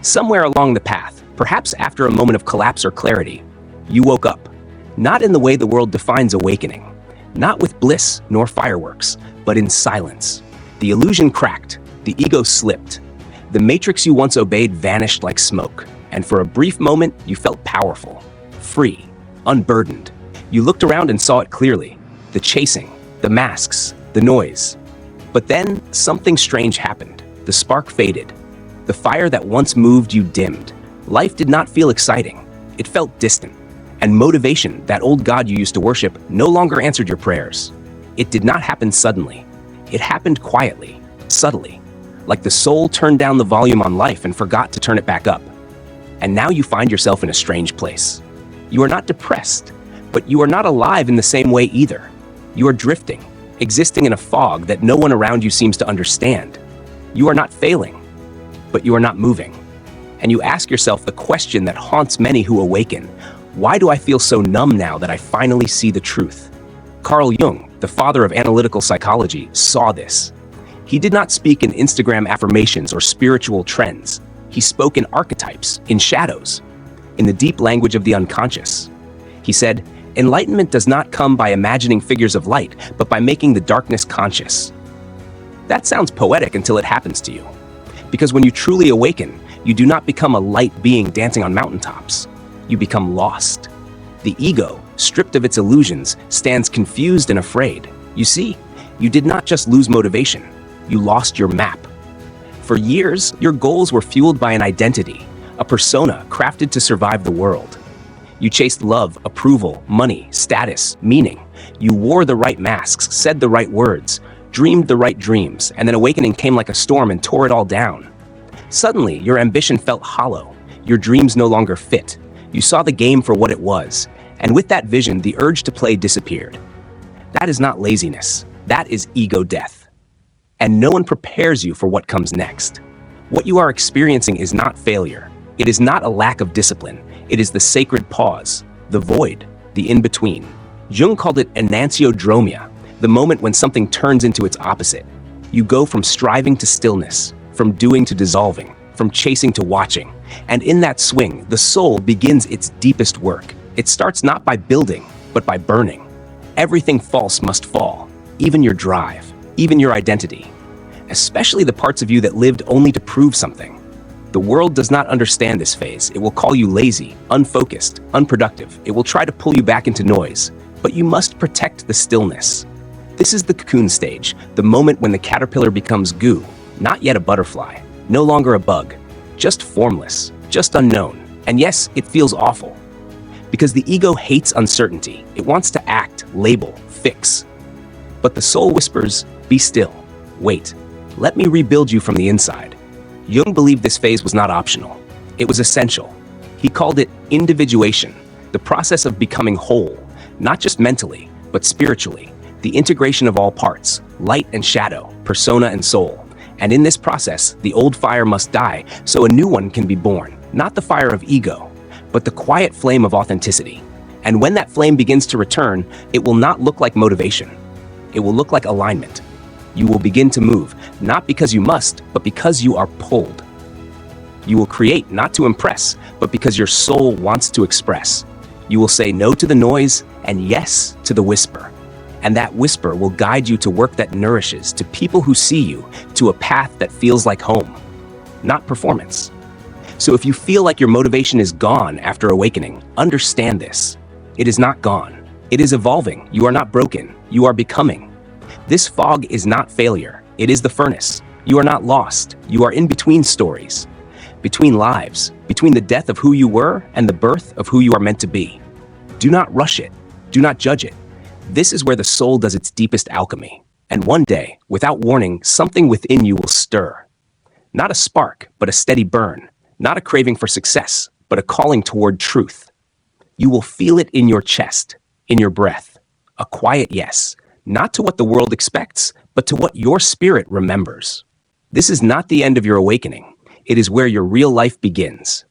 Somewhere along the path, perhaps after a moment of collapse or clarity, you woke up, not in the way the world defines awakening, not with bliss nor fireworks, but in silence. The illusion cracked, the ego slipped. The matrix you once obeyed vanished like smoke, and for a brief moment you felt powerful, free, unburdened. You looked around and saw it clearly, the chasing, the masks, the noise. But then something strange happened. The spark faded. The fire that once moved you dimmed. Life did not feel exciting. It felt distant. And motivation, that old god you used to worship, no longer answered your prayers. It did not happen suddenly. It happened quietly, subtly, like the soul turned down the volume on life and forgot to turn it back up. And now you find yourself in a strange place. You are not depressed, but you are not alive in the same way either. You are drifting, existing in a fog that no one around you seems to understand. You are not failing, but you are not moving. And you ask yourself the question that haunts many who awaken: why do I feel so numb now that I finally see the truth? Carl Jung, the father of analytical psychology, saw this. He did not speak in Instagram affirmations or spiritual trends. He spoke in archetypes, in shadows, in the deep language of the unconscious. He said, "Enlightenment does not come by imagining figures of light, but by making the darkness conscious." That sounds poetic until it happens to you. Because when you truly awaken, you do not become a light being dancing on mountaintops. You become lost. The ego, stripped of its illusions, stands confused and afraid. You see, you did not just lose motivation, you lost your map. For years, your goals were fueled by an identity, a persona crafted to survive the world. You chased love, approval, money, status, meaning. You wore the right masks, said the right words, dreamed the right dreams, and then awakening came like a storm and tore it all down. Suddenly, your ambition felt hollow. Your dreams no longer fit. You saw the game for what it was, and with that vision, the urge to play disappeared. That is not laziness. That is ego death. And no one prepares you for what comes next. What you are experiencing is not failure. It is not a lack of discipline. It is the sacred pause, the void, the in-between. Jung called it enantiodromia, the moment when something turns into its opposite. You go from striving to stillness, from doing to dissolving, from chasing to watching. And in that swing, the soul begins its deepest work. It starts not by building, but by burning. Everything false must fall, even your drive, even your identity, especially the parts of you that lived only to prove something. The world does not understand this phase. It will call you lazy, unfocused, unproductive. It will try to pull you back into noise, but you must protect the stillness. This is the cocoon stage, the moment when the caterpillar becomes goo, not yet a butterfly, no longer a bug, just formless, just unknown. And yes, it feels awful. Because the ego hates uncertainty. It wants to act, label, fix. But the soul whispers, be still, wait, let me rebuild you from the inside. Jung believed this phase was not optional. It was essential. He called it individuation, the process of becoming whole, not just mentally, but spiritually, the integration of all parts, light and shadow, persona and soul. And in this process, the old fire must die so a new one can be born, not the fire of ego, but the quiet flame of authenticity. And when that flame begins to return, it will not look like motivation. It will look like alignment. You will begin to move, not because you must, but because you are pulled. You will create not to impress, but because your soul wants to express. You will say no to the noise and yes to the whisper. And that whisper will guide you to work that nourishes, to people who see you, to a path that feels like home, not performance. So if you feel like your motivation is gone after awakening, understand this. It is not gone. It is evolving. You are not broken. You are becoming. This fog is not failure. It is the furnace. You are not lost. You are in between stories, between lives, between the death of who you were and the birth of who you are meant to be. Do not rush it. Do not judge it. This is where the soul does its deepest alchemy. And one day, without warning, something within you will stir. Not a spark, but a steady burn. Not a craving for success, but a calling toward truth. You will feel it in your chest, in your breath. A quiet yes, not to what the world expects, but to what your spirit remembers. This is not the end of your awakening. It is where your real life begins.